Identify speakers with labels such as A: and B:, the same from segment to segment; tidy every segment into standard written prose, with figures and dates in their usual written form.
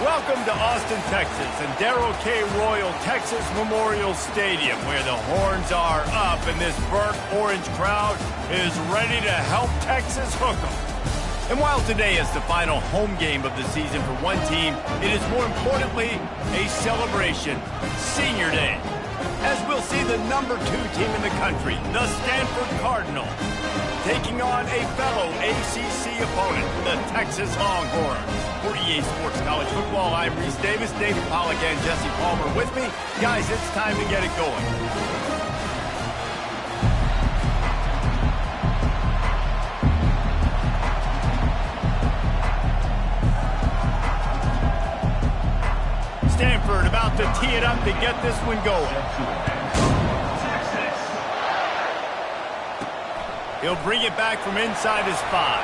A: Welcome to Austin, Texas, and Darrell K. Royal Texas Memorial Stadium, where the horns are up and this burnt orange crowd is ready to help Texas hook 'em. And while today is the final home game of the season for one team, it is more importantly a celebration, Senior Day, as we'll see the #2 team in the country, the Stanford Cardinals, taking on a fellow ACC opponent, the Texas Longhorns. For EA Sports College Football, I'm Reese Davis, David Pollack, and Jesse Palmer with me. Guys, it's time to get it going. Stanford about to tee it up to get this one going. He'll bring it back from inside his 5.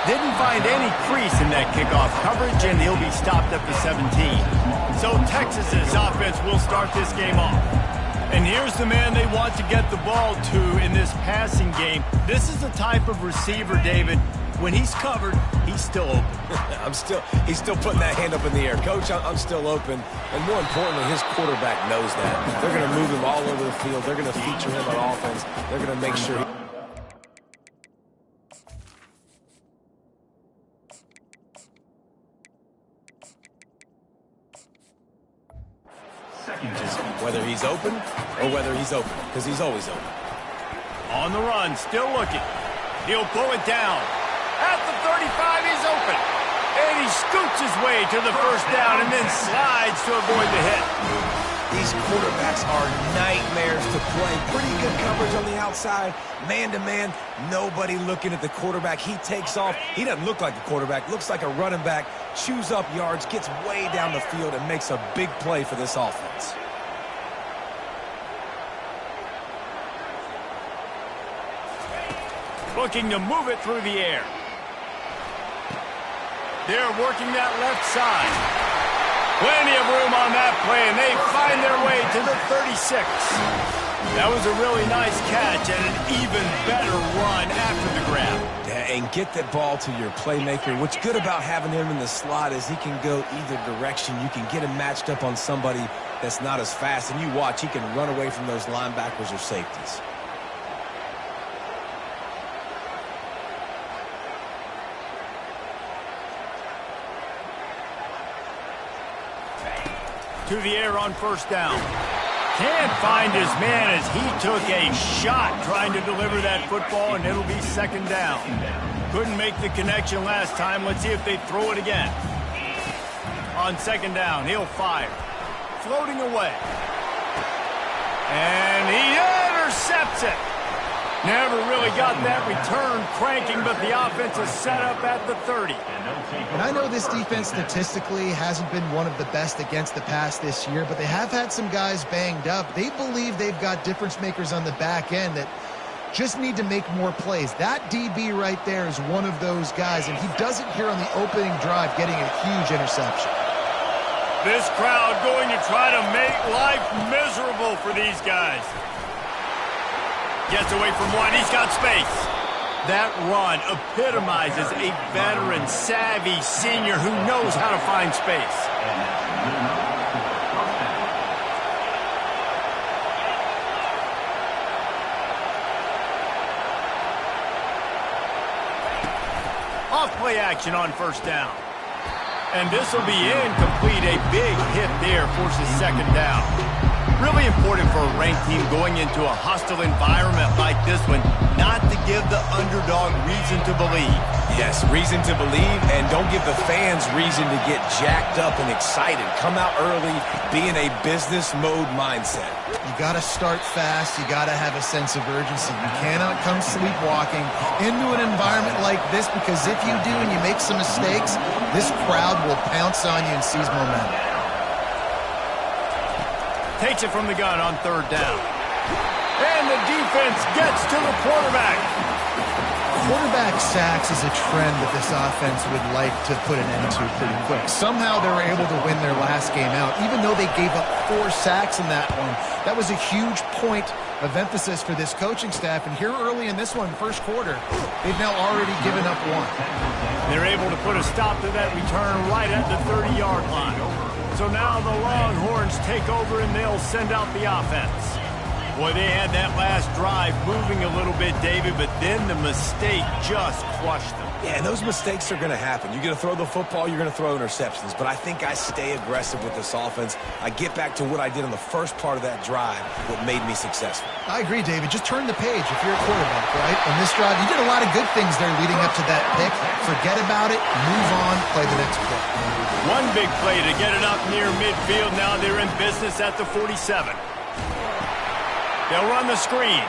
A: Didn't find any crease in that kickoff coverage, and he'll be stopped at the 17. So Texas's offense will start this game off. And here's the man they want to get the ball to in this passing game. This is the type of receiver, David, when he's covered, he's still open.
B: He's still putting that hand up in the air. Coach, I'm still open. And more importantly, his quarterback knows that. They're going to move him all over the field. They're going to feature him on offense. They're going to make sure whether he's open or whether he's open, because he's always open.
A: On the run, still looking. He'll pull it down. At the 35, he's open. And he scoots his way to the first down and then slides to avoid the hit.
B: These quarterbacks are nightmares to play. Pretty good coverage on the outside. Man-to-man, nobody looking at the quarterback. He takes off. He doesn't look like a quarterback. Looks like a running back. Chews up yards, gets way down the field, and makes a big play for this offense.
A: Looking to move it through the air. They're working that left side. Plenty of room on that play, and they find their way to the 36. That was a really nice catch and an even better run after the grab.
B: Yeah, and get that ball to your playmaker. What's good about having him in the slot is he can go either direction. You can get him matched up on somebody that's not as fast, and you watch, he can run away from those linebackers or safeties.
A: To the air on first down. Can't find his man as he took a shot trying to deliver that football, and it'll be second down. Couldn't make the connection last time. Let's see if they throw it again. On second down, he'll fire. Floating away. And he intercepts it. Never really got that return cranking, but the offense is set up at the 30.
C: And I know this defense statistically hasn't been one of the best against the pass this year, but they have had some guys banged up. They believe they've got difference makers on the back end that just need to make more plays. That DB right there is one of those guys, and he does it here on the opening drive, getting a huge interception.
A: This crowd going to try to make life miserable for these guys. Gets away from one. He's got space. That run epitomizes a veteran, savvy senior who knows how to find space. Off play action on first down. And this will be incomplete. A big hit there forces second down. Really important for a ranked team going into a hostile environment like this one, not to give the underdog reason to believe.
B: Yes, reason to believe, and don't give the fans reason to get jacked up and excited. Come out early, be in a business mode mindset.
C: You got to start fast. You got to have a sense of urgency. You cannot come sleepwalking into an environment like this, because if you do and you make some mistakes, this crowd will pounce on you and seize momentum.
A: Takes it from the gun on third down. And the defense gets to the quarterback.
C: Quarterback sacks is a trend that this offense would like to put an end to pretty quick. Somehow they were able to win their last game out, even though they gave up 4 sacks in that one. That was a huge point of emphasis for this coaching staff. And here early in this one, first quarter, they've now already given up one.
A: They're able to put a stop to that return right at the 30-yard line. So now the Longhorns take over and they'll send out the offense. Boy, they had that last drive moving a little bit, David, but then the mistake just crushed them.
B: Yeah, and those mistakes are going to happen. You're going to throw the football, you're going to throw interceptions. But I think I stay aggressive with this offense. I get back to what I did on the first part of that drive, what made me successful.
C: I agree, David. Just turn the page if you're a quarterback, right? On this drive, you did a lot of good things there leading up to that pick. Forget about it, move on, play the next play.
A: One big play to get it up near midfield. Now they're in business at the 47. They'll run the screen.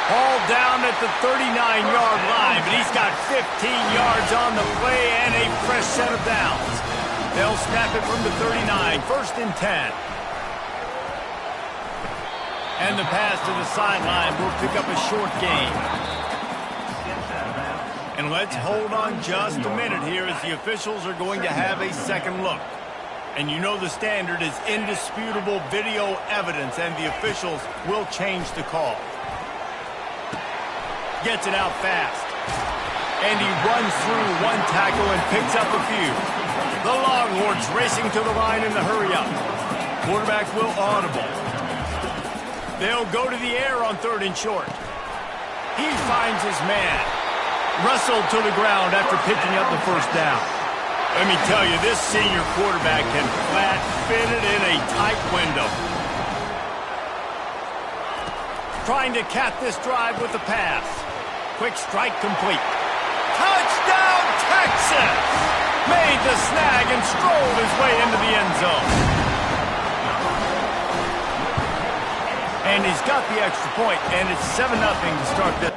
A: Ball down at the 39-yard line, but he's got 15 yards on the play and a fresh set of downs. They'll snap it from the 39, first and 10. And the pass to the sideline will pick up a short gain. And let's hold on just a minute here as the officials are going to have a second look. And you know the standard is indisputable video evidence, and the officials will change the call. Gets it out fast. And he runs through one tackle and picks up a few. The Longhorns racing to the line in the hurry-up. Quarterback will audible. They'll go to the air on 3rd and short. He finds his man. Wrestled to the ground after picking up the first down. Let me tell you, this senior quarterback can flat fit it in a tight window. Trying to cap this drive with the pass. Quick strike complete. Touchdown, Texas! Made the snag and strolled his way into the end zone. And he's got the extra point, and it's 7-0 to start this.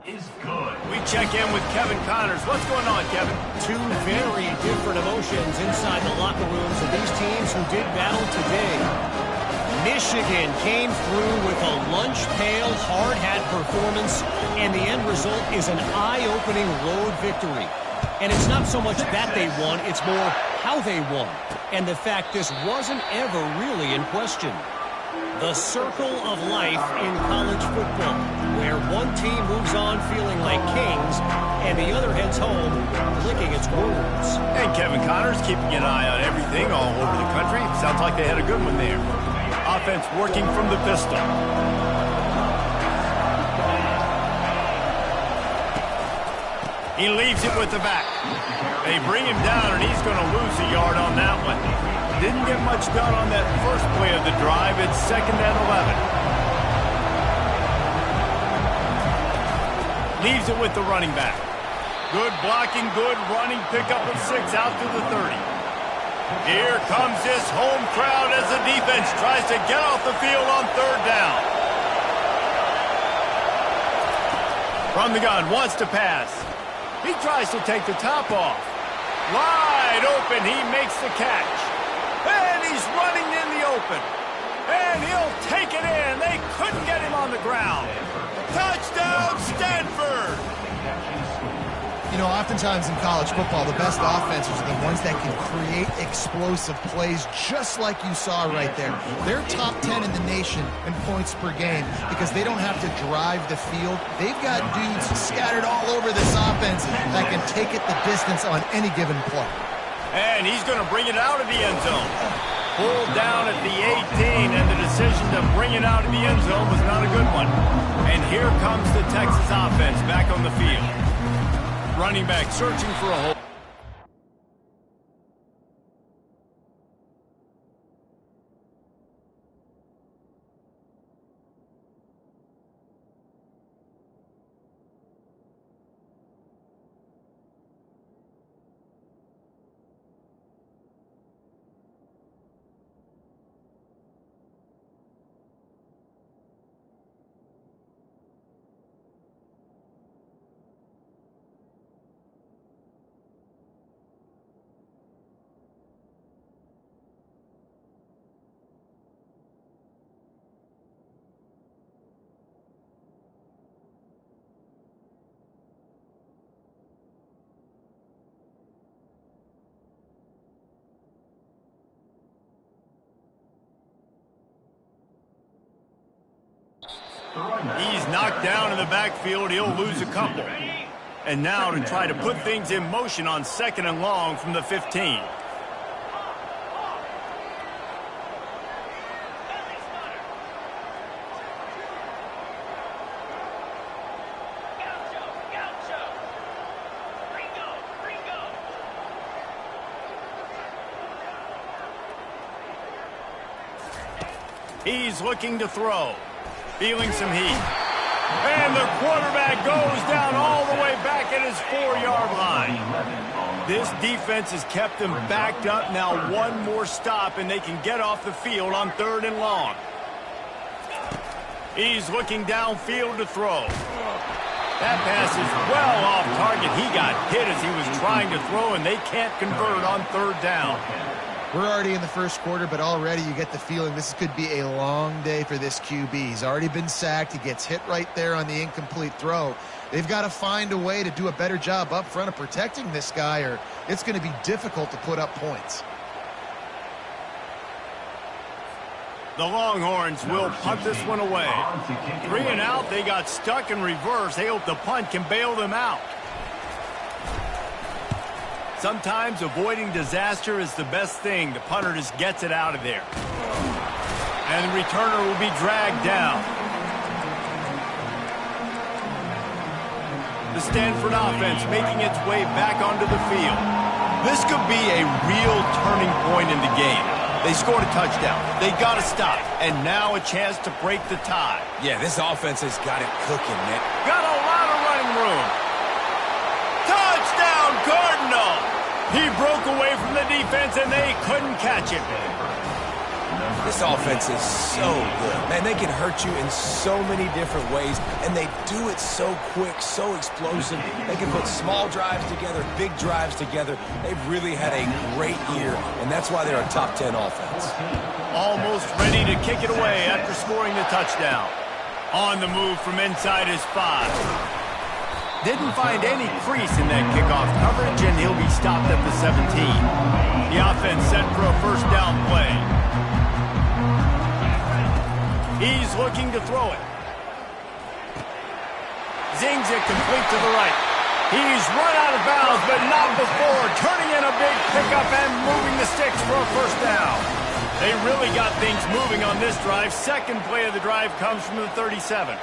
A: We check in with Kevin Connors. What's going on, Kevin?
D: Two very different emotions inside the locker rooms of these teams who did battle today. Michigan came through with a lunch pail, hard hat performance, and the end result is an eye-opening road victory. And it's not so much that they won, it's more how they won. And the fact this wasn't ever really in question. The circle of life in college football, where one team moves on feeling like kings, and the other heads home licking its wounds.
A: And Kevin Connors keeping an eye on everything all over the country. Sounds like they had a good one there. Offense working from the pistol. He leaves it with the back. They bring him down, and he's going to lose a yard on that one. Didn't get much done on that first play of the drive. It's 2nd and 11. Leaves it with the running back. Good blocking, good running, pickup of 6 out to the 30. Here comes this home crowd as the defense tries to get off the field on 3rd down. From the gun, wants to pass. He tries to take the top off. Wide open, he makes the catch. And he's running in the open. And he'll take it in. They couldn't get him on the ground. Touchdown, Stanford!
C: You know, oftentimes in college football, the best offenses are the ones that can create explosive plays just like you saw right there. They're top 10 in the nation in points per game because they don't have to drive the field. They've got dudes scattered all over this offense that can take it the distance on any given play.
A: And he's going to bring it out of the end zone. Pulled down at the 18, and the decision to bring it out of the end zone was not a good one. And here comes the Texas offense back on the field. Running back searching for a hole. He's knocked down in the backfield. He'll lose a couple. And now to try to put things in motion on 2nd and long from the 15. He's looking to throw. Feeling some heat. And the quarterback goes down all the way back at his 4-yard line. This defense has kept them backed up. Now one more stop, and they can get off the field on 3rd and long. He's looking downfield to throw. That pass is well off target. He got hit as he was trying to throw, and they can't convert on 3rd down.
C: We're already in the first quarter, but already you get the feeling this could be a long day for this QB. He's already been sacked. He gets hit right there on the incomplete throw. They've got to find a way to do a better job up front of protecting this guy, or it's going to be difficult to put up points.
A: The Longhorns will punt this one away. 3 and out. They got stuck in reverse. They hope the punt can bail them out. Sometimes avoiding disaster is the best thing. The punter just gets it out of there. And the returner will be dragged down. The Stanford offense making its way back onto the field. This could be a real turning point in the game. They scored a touchdown. They got to stop. And now a chance to break the tie.
B: Yeah, this offense has got it cooking, Nick.
A: Got a lot of running room. Touchdown, Cardinal! He broke away from the defense, and they couldn't catch him.
B: This offense is so good. Man, they can hurt you in so many different ways, and they do it so quick, so explosive. They can put small drives together, big drives together. They've really had a great year, and that's why they're a top 10 offense.
A: Almost ready to kick it away after scoring the touchdown. On the move from inside his 5. Didn't find any crease in that kickoff coverage, and he'll be stopped at the 17. The offense set for a first down play. He's looking to throw it. Zings it complete to the right. He's run out of bounds, but not before turning in a big pickup and moving the sticks for a first down. They really got things moving on this drive. Second play of the drive comes from the 37.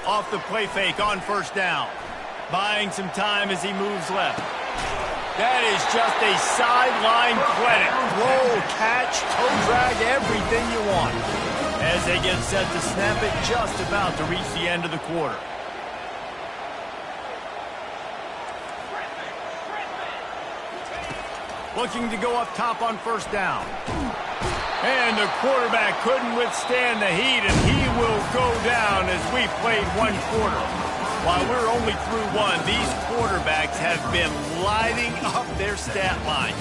A: Off the play fake on first down. Buying some time as he moves left. That is just a sideline credit. Roll, catch, toe drag, everything you want. As they get set to snap it, just about to reach the end of the quarter. Looking to go up top on first down. And the quarterback couldn't withstand the heat, and he will go down as we played one quarter. While we're only through one, these quarterbacks have been lighting up their stat line.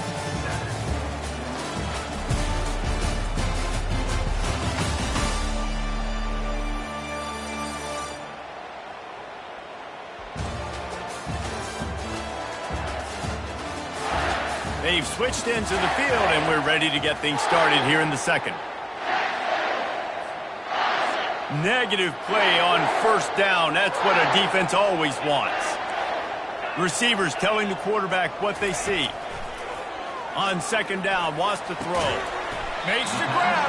A: They've switched into the field, and we're ready to get things started here in the second. Negative play on first down. That's what a defense always wants. Receivers telling the quarterback what they see. On second down, wants to throw. Makes the grab.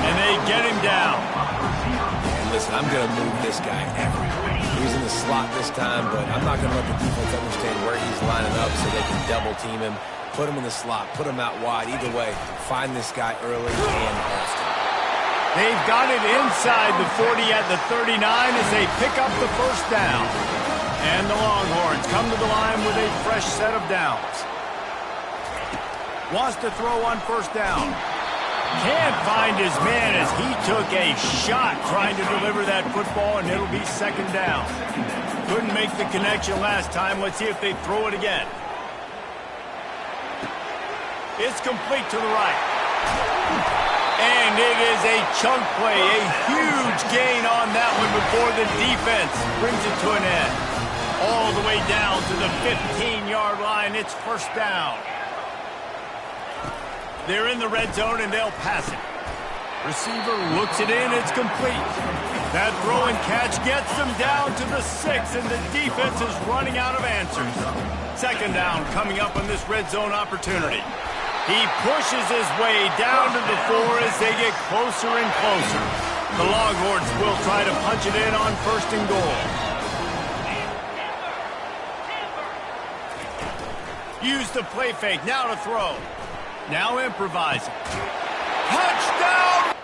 A: And they get him down.
B: And listen, I'm going to move this guy everywhere. He's in the slot this time, but I'm not going to let the defense understand where he's lining up so they can double team him. Put him in the slot, put him out wide. Either way, find this guy early and often.
A: They've got it inside the 40 at the 39 as they pick up the first down. And the Longhorns come to the line with a fresh set of downs. Wants to throw on first down. Can't find his man as he took a shot trying to deliver that football, and it'll be second down. Couldn't make the connection last time. Let's see if they throw it again. It's complete to the right. And it is a chunk play, a huge gain on that one before the defense brings it to an end. All the way down to the 15-yard line. It's first down. They're in the red zone, and they'll pass it. Receiver looks it in. It's complete. That throw and catch gets them down to the 6, and the defense is running out of answers. Second down coming up on this red zone opportunity. He pushes his way down to the 4 as they get closer and closer. The Longhorns will try to punch it in on first and goal. Use the play fake, now to throw. Now improvising. Touchdown!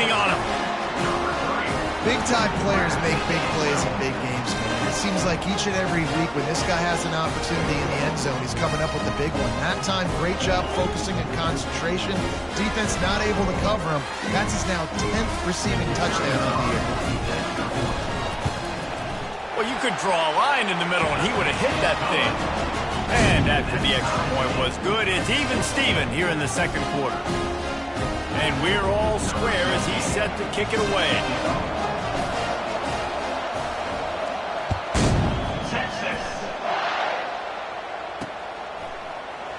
A: leaning on him.
C: Big-time players make big plays in big games, man. It seems like each and every week when this guy has an opportunity in the end zone, he's coming up with the big one. That time, great job focusing and concentration. Defense not able to cover him. That's his now 10th receiving touchdown on the year.
A: Well, you could draw a line in the middle, and he would have hit that thing. And after the extra point was good, it's even Steven here in the second quarter. And we're all square as he's set to kick it away.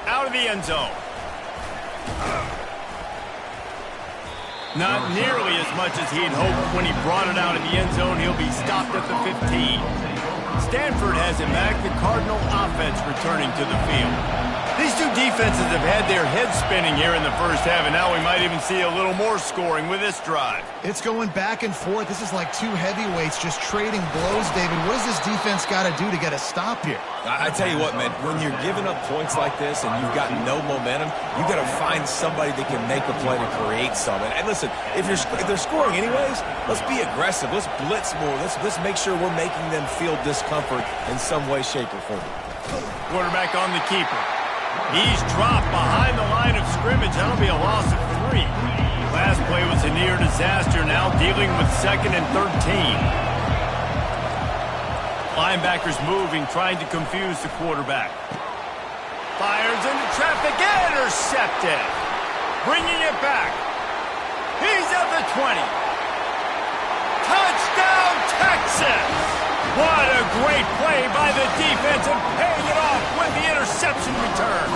A: Out of the end zone. Not nearly as much as he'd hoped when he brought it out of the end zone. He'll be stopped at the 15. Stanford has it back. The Cardinal offense returning to the field. These two defenses have had their heads spinning here in the first half, and now we might even see a little more scoring with this drive.
C: It's going back and forth. This is like two heavyweights just trading blows, David. What does this defense got to do to get a stop here?
B: I tell you what, man, when you're giving up points like this and you've got no momentum, you got to find somebody that can make a play to create something. And listen, if they're scoring anyways, let's be aggressive. Let's blitz more. Let's make sure we're making them feel discomfort in some way, shape, or form.
A: Quarterback on the keeper. He's dropped behind the line of scrimmage. That'll be a loss of 3. Last play was a near disaster. Now dealing with 2nd and 13. Linebackers moving, trying to confuse the quarterback. Fires into traffic, intercepted. Bringing it back. He's at the 20. Touchdown, Texas! What a great play by the defense and paying it off with the interception return.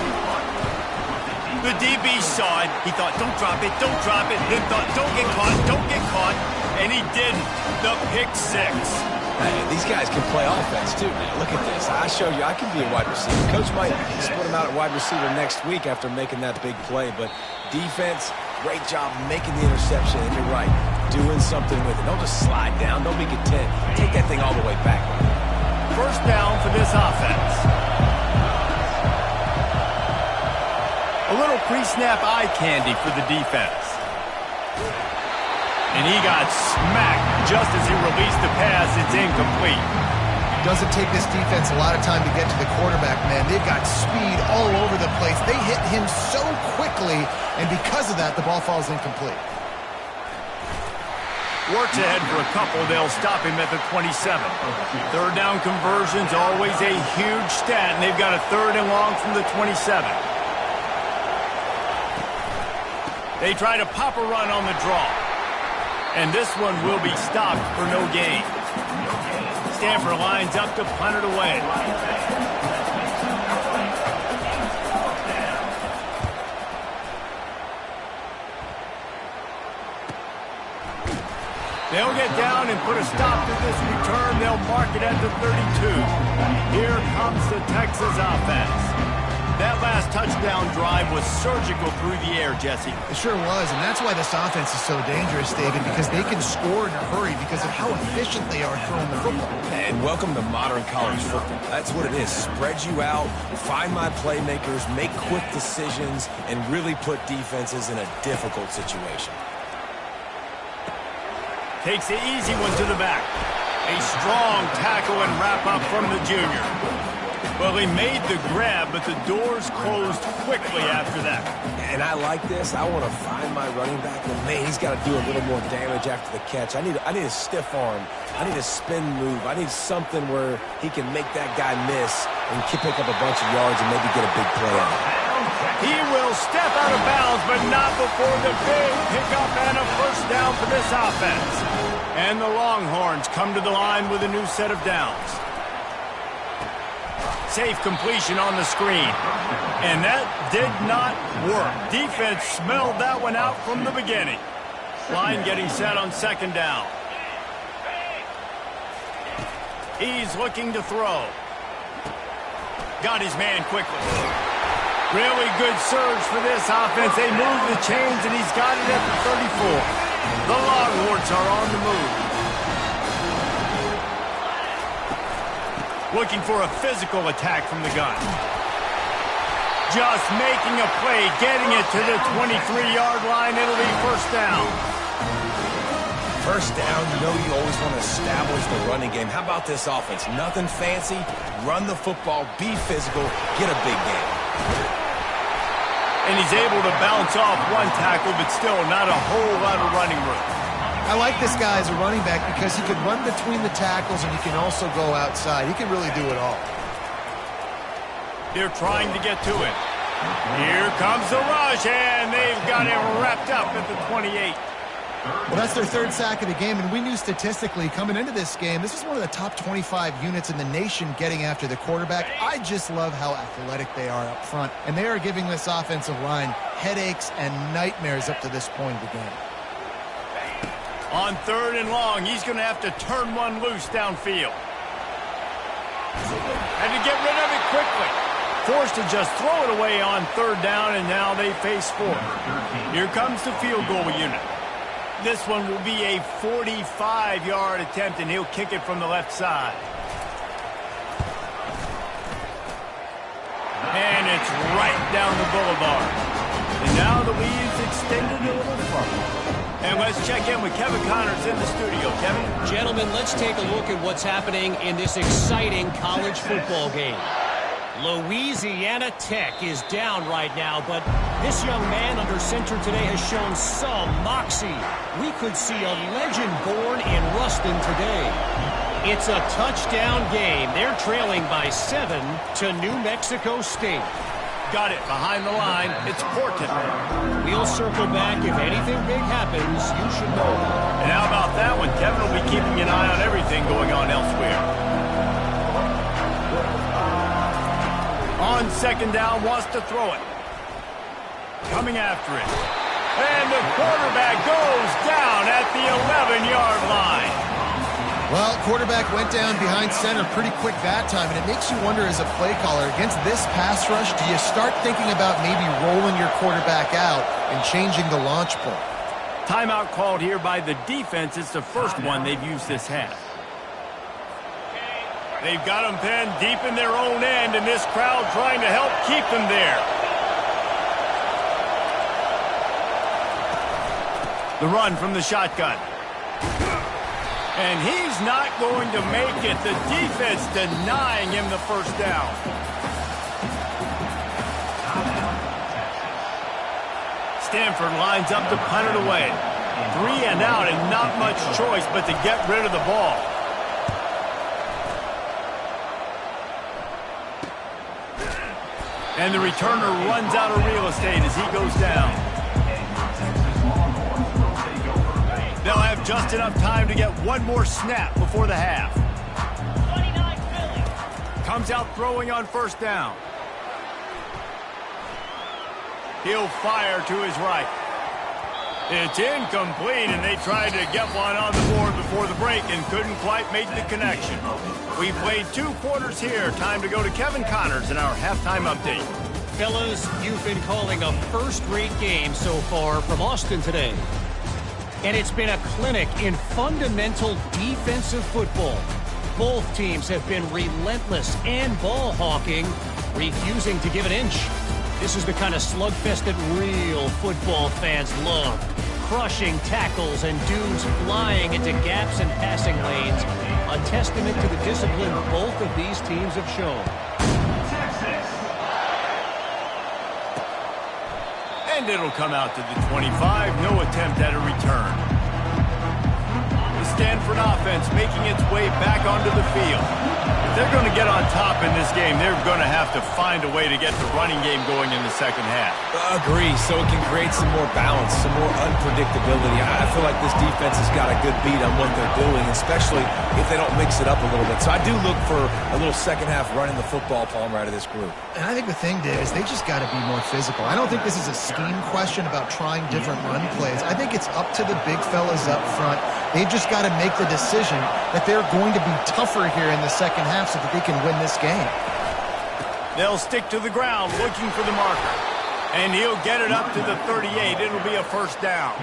A: The DB saw it. He thought, don't drop it, don't drop it. Then thought, don't get caught. And he didn't. The pick 6.
B: Hey, these guys can play offense, too, man. Look at this. I showed you I can be a wide receiver. Coach might split him out at wide receiver next week after making that big play. But defense, great job making the interception. And you're right, doing something with it. Don't just slide down. Don't be content. Take that thing all the way back.
A: First down for this offense. A little pre-snap eye candy for the defense. And he got smacked just as he released the pass. It's incomplete.
C: Doesn't take this defense a lot of time to get to the quarterback, man. They've got speed all over the place. They hit him so quickly, and because of that, the ball falls incomplete.
A: Works ahead for a couple. They'll stop him at the 27. Third down conversion's always a huge stat, and they've got a 3rd and long from the 27. They try to pop a run on the draw. And this one will be stopped for no gain. Stanford lines up to punt it away. They'll get down and put a stop to this return. They'll mark it at the 32. Here comes the Texas offense. That last touchdown drive was surgical through the air, Jesse.
C: It sure was, and that's why this offense is so dangerous, David, because they can score in a hurry because of how efficient they are throwing the football.
B: And welcome to modern college football. That's what it is. Spread you out, find my playmakers, make quick decisions, and really put defenses in a difficult situation.
A: Takes the easy one to the back. A strong tackle and wrap-up from the junior. Well, he made the grab, but the doors closed quickly after that.
B: And I like this. I want to find my running back, and man, he's got to do a little more damage after the catch. I need a stiff arm. I need a spin move. I need something where he can make that guy miss and pick up a bunch of yards and maybe get a big play out of it.
A: He will step out of bounds, but not before the big pickup and a first down for this offense. And the Longhorns come to the line with a new set of downs. Safe completion on the screen. And that did not work. Defense smelled that one out from the beginning. Line getting set on 2nd down. He's looking to throw. Got his man quickly. Really good surge for this offense. They move the chains, and he's got it at the 34. The Longhorns are on the move. Looking for a physical attack from the gun. Just making a play, getting it to the 23-yard line. It'll be first down.
B: first down, you always want to establish the running game. How about this offense? Nothing fancy. Run the football, be physical, get a big game.
A: And he's able to bounce off one tackle, but still not a whole lot of running room.
C: I like this guy as a running back because he can run between the tackles and he can also go outside. He can really do it all.
A: They're trying to get to it. Here comes the rush, and they've got him wrapped up at the 28.
C: Well, that's their third sack of the game, and we knew statistically coming into this game, this is one of the top 25 units in the nation getting after the quarterback. I just love how athletic they are up front, and they are giving this offensive line headaches and nightmares up to this point of the game.
A: On 3rd and long, he's going to have to turn one loose downfield. And to get rid of it quickly. Forced to just throw it away on 3rd down, and now they face 4th. Here comes the field goal unit. This one will be a 45-yard attempt, and he'll kick it from the left side. And it's right down the boulevard. And now the lead's extended a little further. And let's check in with Kevin Connors in the studio. Kevin?
D: Gentlemen, let's take a look at what's happening in this exciting college football game. Louisiana Tech is down right now, but this young man under center today has shown some moxie. We could see a legend born in Ruston today. It's a touchdown game. They're trailing by 7 to New Mexico State.
A: Got it behind the line. It's Porton.
D: We'll circle back. If anything big happens, you should know.
A: And how about that one? Kevin will be keeping an eye on everything going on elsewhere. On 2nd down, wants to throw it. Coming after it. And the quarterback goes down at the 11-yard line.
C: Well, quarterback went down behind center pretty quick that time, and it makes you wonder as a play caller, against this pass rush, do you start thinking about maybe rolling your quarterback out and changing the launch point?
A: Timeout called here by the defense. It's the first one they've used this half. They've got them pinned deep in their own end, and this crowd trying to help keep them there. The run from the shotgun. And he's not going to make it. The defense denying him the first down. Stanford lines up to punt it away. 3 and out, and not much choice but to get rid of the ball. And the returner runs out of real estate as he goes down. They'll have just enough time to get one more snap before the half. 29 Philly. Comes out throwing on 1st down. He'll fire to his right. It's incomplete, and they tried to get one on the board before the break and couldn't quite make the connection. We played 2 quarters here. Time to go to Kevin Connors in our halftime update.
D: Fellas, you've been calling a first-rate game so far from Austin today. And it's been a clinic in fundamental defensive football. Both teams have been relentless and ball hawking, refusing to give an inch. This is the kind of slugfest that real football fans love. Crushing tackles and dudes flying into gaps and passing lanes. A testament to the discipline both of these teams have shown.
A: And it'll come out to the 25. No attempt at a return. The Stanford offense making its way back onto the field. If they're going to get on top in this game, they're going to have to find a way to get the running game going in the second half.
B: Agree, so it can create some more balance, some more unpredictability. I feel like this defense has got a good beat on what they're doing, especially if they don't mix it up a little bit. So I do look for a little second half running the football, Palmer, out of this group.
C: And I think the thing, Dave, is they just got to be more physical. I don't think this is a scheme question about trying different run plays. I think it's up to the big fellas up front. They've just got to make the decision that they're going to be tougher here in the second half so that they can win this game.
A: They'll stick to the ground looking for the marker. And he'll get it up to the 38. It'll be a 1st down.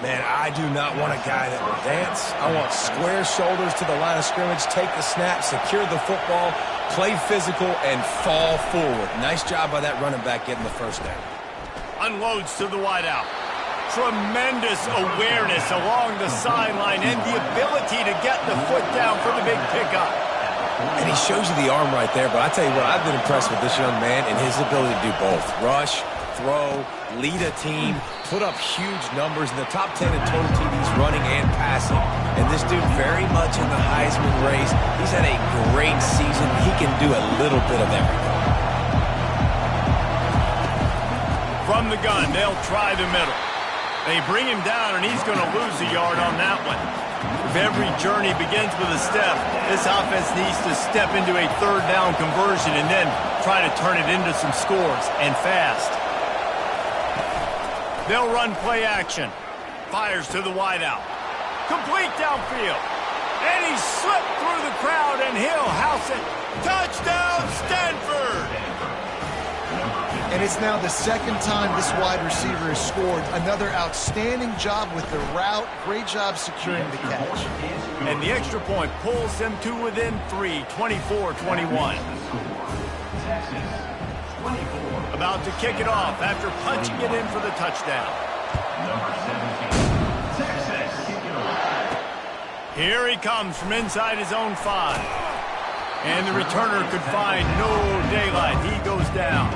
B: Man, I do not want a guy that will dance. I want square shoulders to the line of scrimmage, take the snap, secure the football, play physical, and fall forward. Nice job by that running back getting the 1st down.
A: Unloads to the wideout. Tremendous awareness along the sideline and the ability to get the foot down for the big pickup.
B: And he shows you the arm right there, but I tell you what, I've been impressed with this young man and his ability to do both. Rush, throw, lead a team, put up huge numbers in the top 10 in total TDs running and passing. And this dude very much in the Heisman race. He's had a great season. He can do a little bit of everything.
A: From the gun, they'll try the middle. They bring him down, and he's going to lose a yard on that one. If every journey begins with a step, this offense needs to step into a third down conversion and then try to turn it into some scores, and fast. They'll run play action. Fires to the wideout. Complete downfield. And he slipped through the crowd, and he'll house it. Touchdown, Stanford!
C: And it's now the second time this wide receiver has scored. Another outstanding job with the route. Great job securing the catch.
A: And the extra point pulls them to within 3, 24-21. About to kick it off after punching it in for the touchdown. Here he comes from inside his own 5. And the returner could find no daylight. He goes down.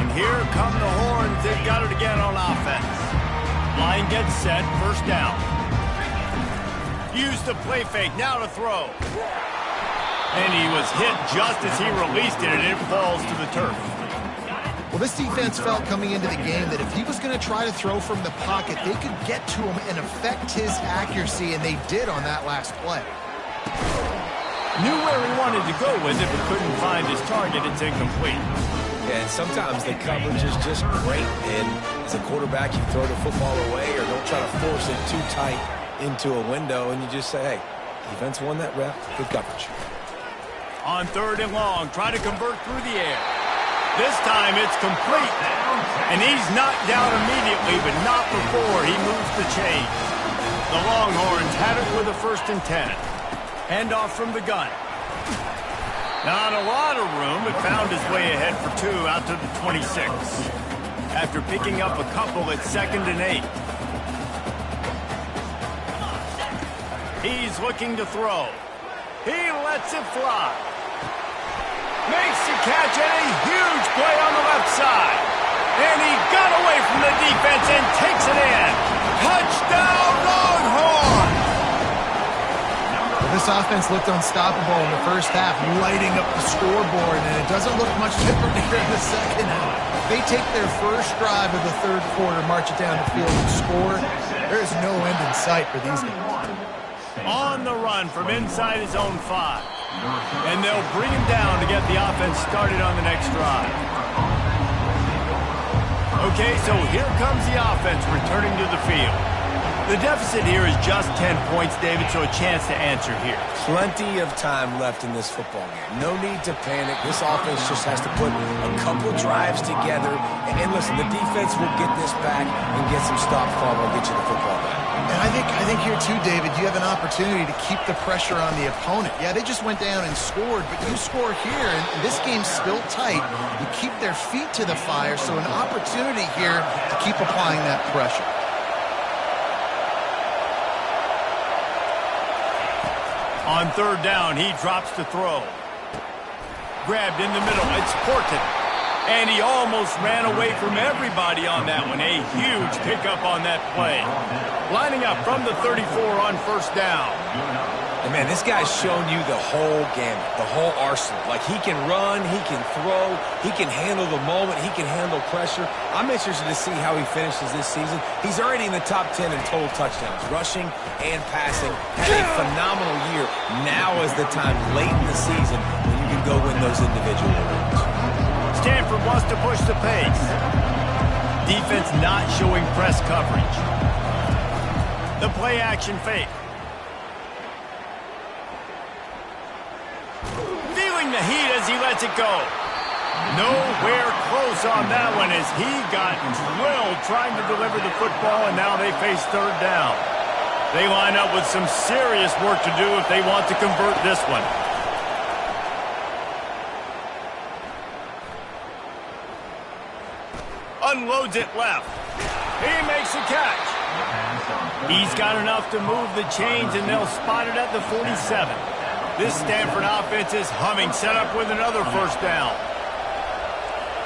A: And here come the horns. They've got it again on offense. Line gets set. First down. Use the play fake. Now to throw. And he was hit just as he released it, and it falls to the turf.
C: Well, this defense felt coming into the game that if he was going to try to throw from the pocket, they could get to him and affect his accuracy, and they did on that last play.
A: Knew where he wanted to go with it, but couldn't find his target. It's incomplete.
B: Yeah, and sometimes the coverage is just great. And as a quarterback, you throw the football away or don't try to force it too tight into a window, and you just say, hey, defense won that rep. Good coverage.
A: On third and long, try to convert through the air. This time it's complete. And he's knocked down immediately, but not before he moves the chains. The Longhorns had it with a 1st and 10. Handoff from the gun. Not a lot of room, but found his way ahead for 2 out to the 26. After picking up a couple at 2nd and 8. He's looking to throw. He lets it fly. Makes the catch and a huge play on the left side. And he got away from the defense and takes it in. Touchdown, Longhorns!
C: Well, this offense looked unstoppable in the first half, lighting up the scoreboard, and it doesn't look much different here in the second half. They take their first drive of the third quarter, march it down the field, and score. There is no end in sight for these guys.
A: On the run from inside his own 5. And they'll bring him down to get the offense started on the next drive. Okay, so here comes the offense returning to the field. The deficit here is just 10 points, David, so a chance to answer here.
B: Plenty of time left in this football game. No need to panic. This offense just has to put a couple drives together. And listen, the defense will get this back and get some stop fumble and get you the football back.
C: And I think here too, David, you have an opportunity to keep the pressure on the opponent. Yeah, they just went down and scored, but you score here, and this game's still tight. You keep their feet to the fire, so an opportunity here to keep applying that pressure.
A: On third down, he drops to throw. Grabbed in the middle. It's Porton. And he almost ran away from everybody on that one. A huge pickup on that play. Lining up from the 34 on first down.
B: And man, this guy's shown you the whole gamut, the whole arsenal. Like, he can run, he can throw, he can handle the moment, he can handle pressure. I'm interested to see how he finishes this season. He's already in the top 10 in total touchdowns, rushing and passing. Had a phenomenal year. Now is the time late in the season when you can go win those individual awards.
A: Stanford wants to push the pace. Defense not showing press coverage. The play action fake. Feeling the heat as he lets it go. Nowhere close on that one as he got drilled trying to deliver the football, and now they face third down. They line up with some serious work to do if they want to convert this one. A Unloads it left. He makes the catch. He's got enough to move the chains, and they'll spot it at the 47. This Stanford offense is humming, set up with another first down.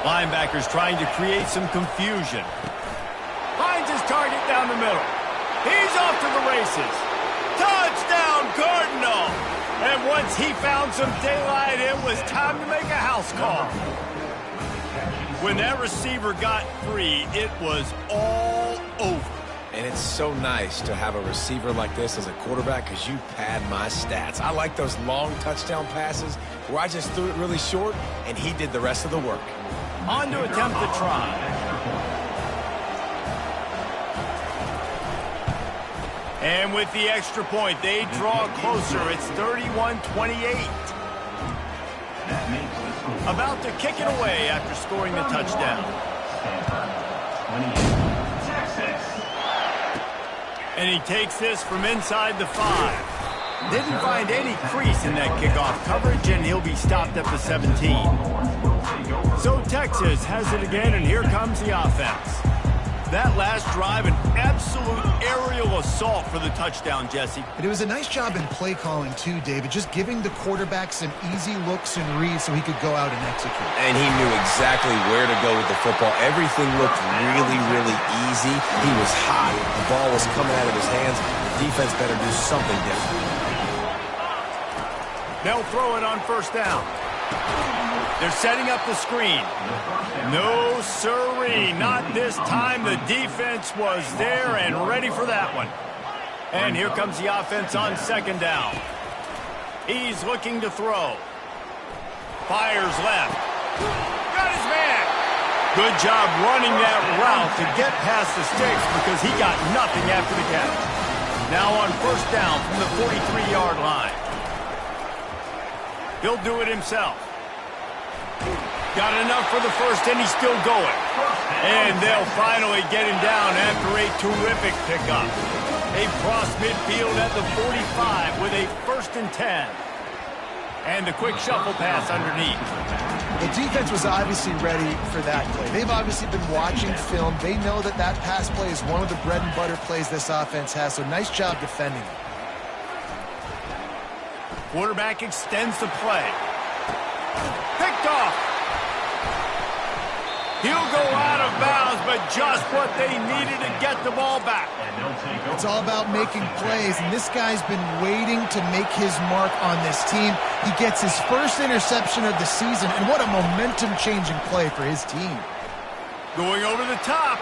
A: Linebackers trying to create some confusion. Finds his target down the middle. He's off to the races. Touchdown, Cardinal! And once he found some daylight, it was time to make a house call. When that receiver got free, it was all over.
B: And it's so nice to have a receiver like this as a quarterback because you pad my stats. I like those long touchdown passes where I just threw it really short and he did the rest of the work.
A: On to attempt the try. And with the extra point, they draw closer. It's 31-28. About to kick it away after scoring the touchdown. And he takes this from inside the 5. Didn't find any crease in that kickoff coverage, and he'll be stopped at the 17. So Texas has it again, and here comes the offense. That last drive, an absolute aerial assault for the touchdown, Jesse.
C: And it was a nice job in play calling, too, David, just giving the quarterback some easy looks and reads so he could go out and execute.
B: And he knew exactly where to go with the football. Everything looked really, really easy. He was hot. The ball was coming out of his hands. The defense better do something different.
A: They'll throw it on first down. They're setting up the screen. No siree, not this time. The defense was there and ready for that one. And here comes the offense on second down. He's looking to throw. Fires left. Got his man. Good job running that route to get past the sticks because he got nothing after the catch. Now on first down from the 43-yard line. He'll do it himself. Got enough for the first, and he's still going. And they'll finally get him down after a terrific pickup. They cross midfield at the 45 with a 1st and 10. And the quick shuffle pass underneath.
C: The defense was obviously ready for that play. They've obviously been watching film. They know that that pass play is one of the bread and butter plays this offense has, so nice job defending it.
A: Quarterback extends the play. Picked off. He'll go out of bounds, but just what they needed to get the ball back.
C: It's all about making plays, and this guy's been waiting to make his mark on this team. He gets his first interception of the season, and what a momentum-changing play for his team.
A: Going over the top.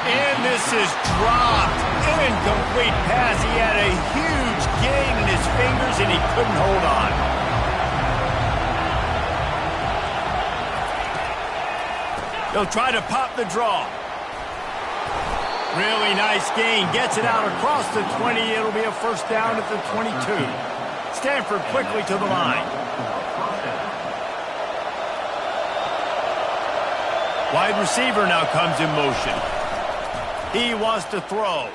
A: And this is dropped. Incomplete pass. He had a huge gain in his fingers, and he couldn't hold on. They'll try to pop the draw. Really nice gain. Gets it out across the 20. It'll be a first down at the 22. Stanford quickly to the line. Wide receiver now comes in motion. He wants to throw.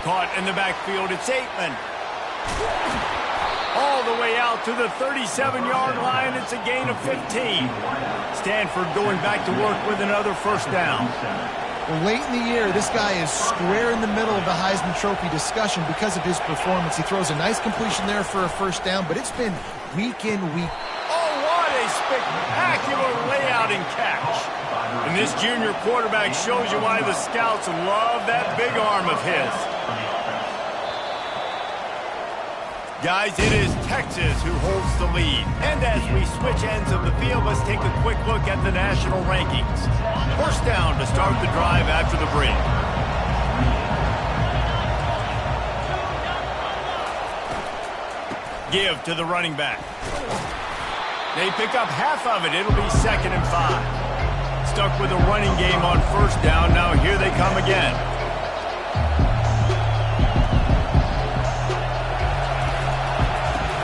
A: Caught in the backfield. It's Aitman. All the way out to the 37-yard line. It's a gain of 15. Stanford going back to work with another first down.
C: Well, late in the year, this guy is square in the middle of the Heisman Trophy discussion because of his performance. He throws a nice completion there for a first down, but it's been week in, week.
A: Oh, what a spectacular layout and catch. And this junior quarterback shows you why the scouts love that big arm of his. Guys, it is Texas who holds the lead. And as we switch ends of the field, let's take a quick look at the national rankings. First down to start the drive after the break. Give to the running back. They pick up half of it. It'll be 2nd and 5. Stuck with a running game on first down. Now here they come again.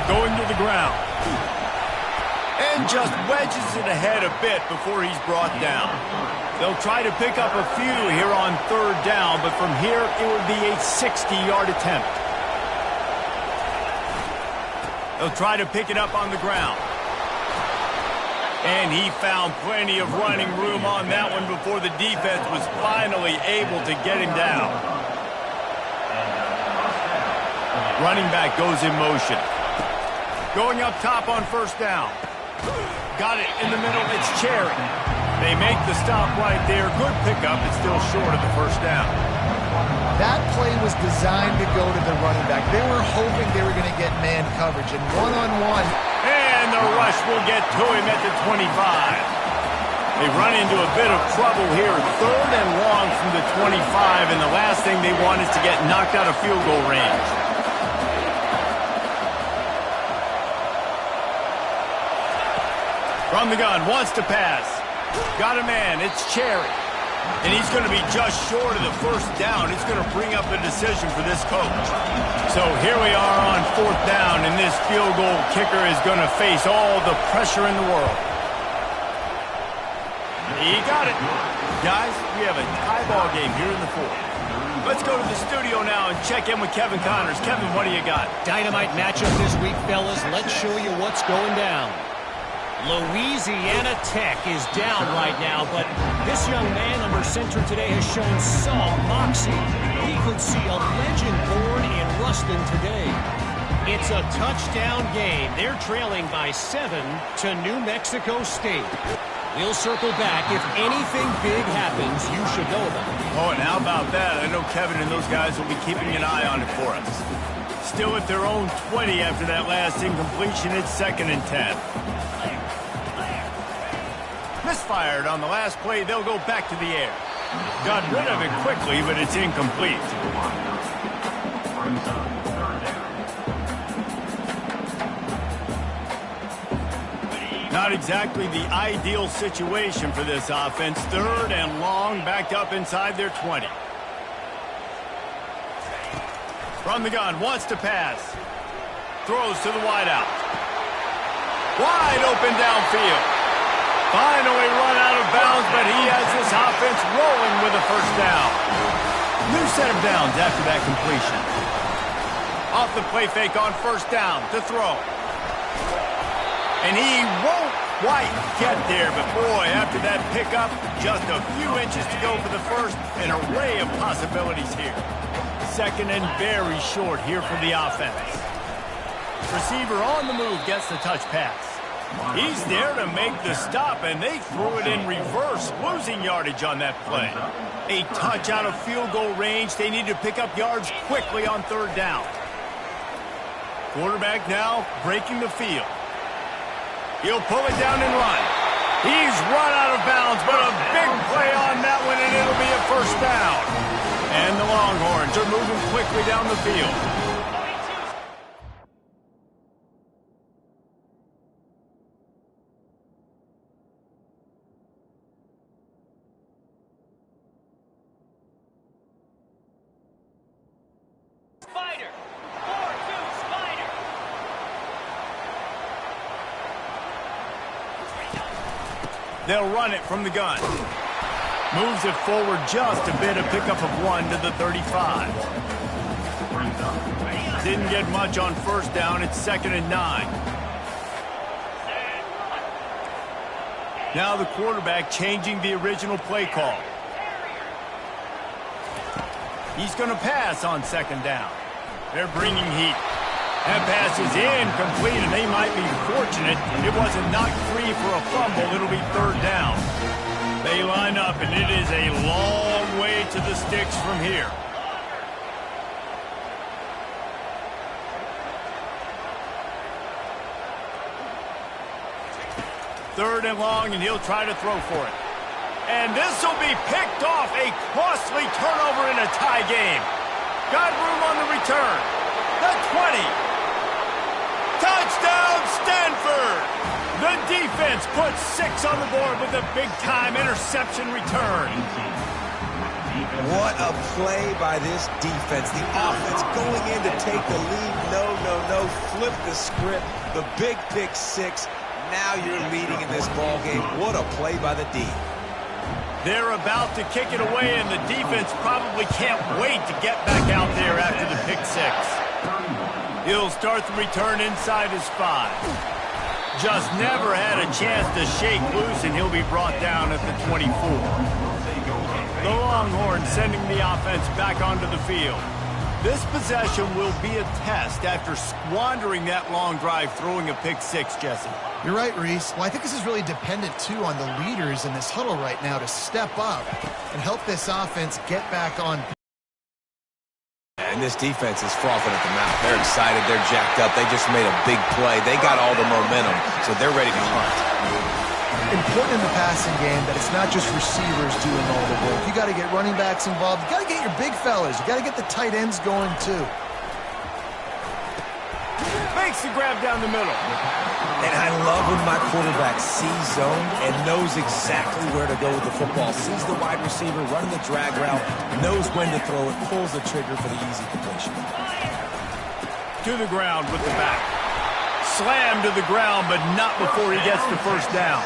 A: Going to the ground. And just wedges it ahead a bit before he's brought down. They'll try to pick up a few here on third down, but from here it would be a 60-yard attempt. They'll try to pick it up on the ground. And he found plenty of running room on that one before the defense was finally able to get him down. Running back goes in motion. Going up top on first down. Got it in the middle. It's Cherry. They make the stop right there. Good pickup. It's still short of the first down.
C: That play was designed to go to the running back. They were hoping they were going to get man coverage, and one-on-one.
A: And the rush will get to him at the 25. They run into a bit of trouble here. 3rd and long from the 25, and the last thing they want is to get knocked out of field goal range. From the gun, wants to pass. Got a man, it's Cherry. And he's going to be just short of the first down. It's going to bring up a decision for this coach. So here we are on 4th down, and this field goal kicker is going to face all the pressure in the world. He got it. Guys, we have a tie ball game here in the 4th. Let's go to the studio now and check in with Kevin Connors. Kevin, what do you got?
D: Dynamite matchup this week, fellas. Let's show you what's going down. Louisiana Tech is down right now, but this young man under center today has shown some moxie. He could see a legend born in Ruston today. It's a touchdown game. They're trailing by 7 to New Mexico State. We'll circle back. If anything big happens, you should know about it.
A: Oh, and how about that? I know Kevin and those guys will be keeping an eye on it for us. Still at their own 20 after that last incompletion. It's 2nd and 10. Misfired on the last play. They'll go back to the air. Got rid of it quickly, but it's incomplete. Not exactly the ideal situation for this offense. 3rd and long, backed up inside their 20. From the gun, wants to pass. Throws to the wideout. Wide open downfield. Finally run out of bounds, but he has this offense rolling with a first down. New set of downs after that completion. Off the play fake on first down to throw. And he won't quite get there, but boy, after that pickup, just a few inches to go for the first. An array of possibilities here. 2nd and very short here for the offense. Receiver on the move gets the touch pass. He's there to make the stop, and they threw it in reverse, losing yardage on that play. A touch out of field goal range. They need to pick up yards quickly on 3rd down. Quarterback now breaking the field. He'll pull it down and run. He's run out of bounds, but a big play on that one, and it'll be a first down. And the Longhorns are moving quickly down the field. They'll run it from the gun. Moves it forward just a bit, a pickup of 1 to the 35. Didn't get much on first down. It's 2nd and 9. Now the quarterback changing the original play call. He's going to pass on 2nd down. They're bringing heat. That pass is incomplete, and they might be fortunate it wasn't knocked free for a fumble. It'll be 3rd down. They line up, and it is a long way to the sticks from here. Third and long, and he'll try to throw for it. And this will be picked off. A costly turnover in a tie game. Got room on the return. The 20. Touchdown, Stanford! The defense puts 6 on the board with a big-time interception return.
B: What a play by this defense. The offense going in to take the lead. No. Flip the script. The big pick 6. Now you're leading in this ball game. What a play by the D.
A: They're about to kick it away, and the defense probably can't wait to get back out there after the pick 6. He'll start the return inside his 5. Just never had a chance to shake loose, and he'll be brought down at the 24. The Longhorns sending the offense back onto the field. This possession will be a test after squandering that long drive, throwing a pick six, Jesse.
C: You're right, Reese. Well, I think this is really dependent, too, on the leaders in this huddle right now to step up and help this offense get back on.
B: And this defense is frothing at the mouth. They're excited. They're jacked up. They just made a big play. They got all the momentum, so they're ready to hunt.
C: Important in the passing game that it's not just receivers doing all the work. You got to get running backs involved. You got to get your big fellas. You got to get the tight ends going, too.
A: Makes the grab down the middle.
B: And I love when my quarterback sees zone and knows exactly where to go with the football. Sees the wide receiver running the drag route, knows when to throw it, pulls the trigger for the easy completion.
A: To the ground with the back. Slammed to the ground, but not before he gets the first down.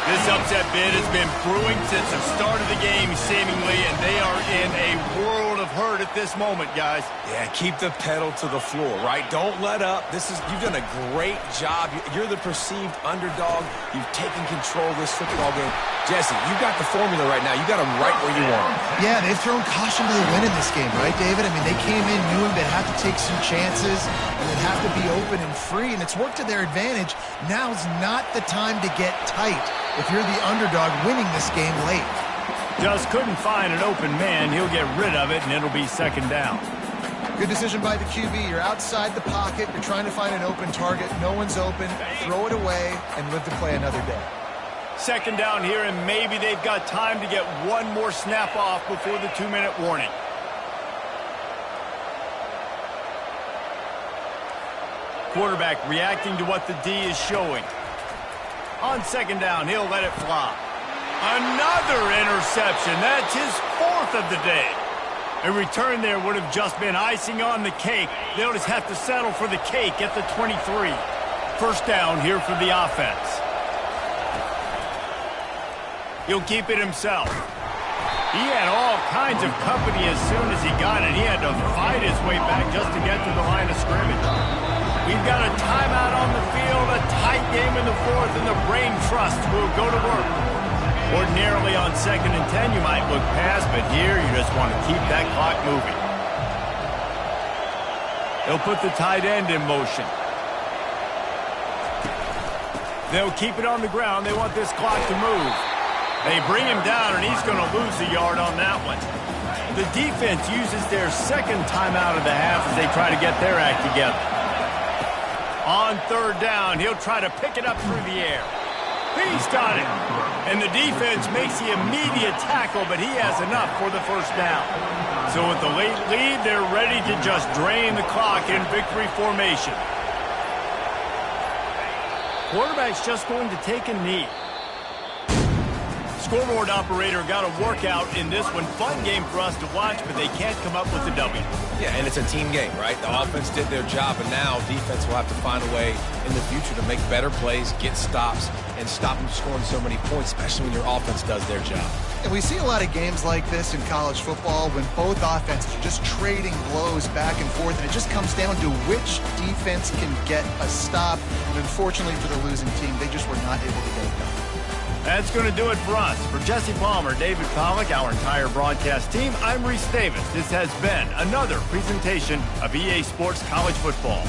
A: This upset bid has been brewing since the start of the game, seemingly, and they are in a world of hurt at this moment, guys.
B: Yeah, keep the pedal to the floor, right? Don't let up. You've done a great job. You're the perceived underdog. You've taken control of this football game. Jesse, you got the formula right now. You got them right where you want them.
C: Yeah, they've thrown caution to the wind in this game, right, David? I mean, they came in knowing they'd have to take some chances, and they'd have to be open and free, and it's worked to their advantage. Now's not the time to get tight if you're the underdog winning this game late.
A: Just couldn't find an open man. He'll get rid of it, and it'll be second down.
C: Good decision by the QB. You're outside the pocket. You're trying to find an open target. No one's open. Throw it away and live to play another day.
A: Second down here, and maybe they've got time to get one more snap off before the 2-minute warning. Quarterback reacting to what the D is showing. On second down, he'll let it fly. Another interception. That's his fourth of the day. A return there would have just been icing on the cake. They'll just have to settle for the cake at the 23. First down here for the offense. He'll keep it himself. He had all kinds of company as soon as he got it. He had to fight his way back just to get to the line of scrimmage. We've got a timeout on the field, a tight game in the fourth, and the brain trust will go to work. Ordinarily on 2nd and 10, you might look past, but here you just want to keep that clock moving. They'll put the tight end in motion. They'll keep it on the ground. They want this clock to move. They bring him down, and he's going to lose a yard on that one. The defense uses their second timeout of the half as they try to get their act together. On third down, he'll try to pick it up through the air. He's got it. And the defense makes the immediate tackle, but he has enough for the first down. So with the late lead, they're ready to just drain the clock in victory formation. Quarterback's just going to take a knee. Scoreboard operator got a workout in this one. Fun game for us to watch, but they can't come up with the W.
B: Yeah, and it's a team game, right? The offense did their job, and now defense will have to find a way in the future to make better plays, get stops, and stop them scoring so many points, especially when your offense does their job.
C: And we see a lot of games like this in college football when both offenses are just trading blows back and forth, and it just comes down to which defense can get a stop. And unfortunately for the losing team, they just were not able to get it done.
A: That's going to do it for us. For Jesse Palmer, David Pollack, our entire broadcast team, I'm Reese Davis. This has been another presentation of EA Sports College Football.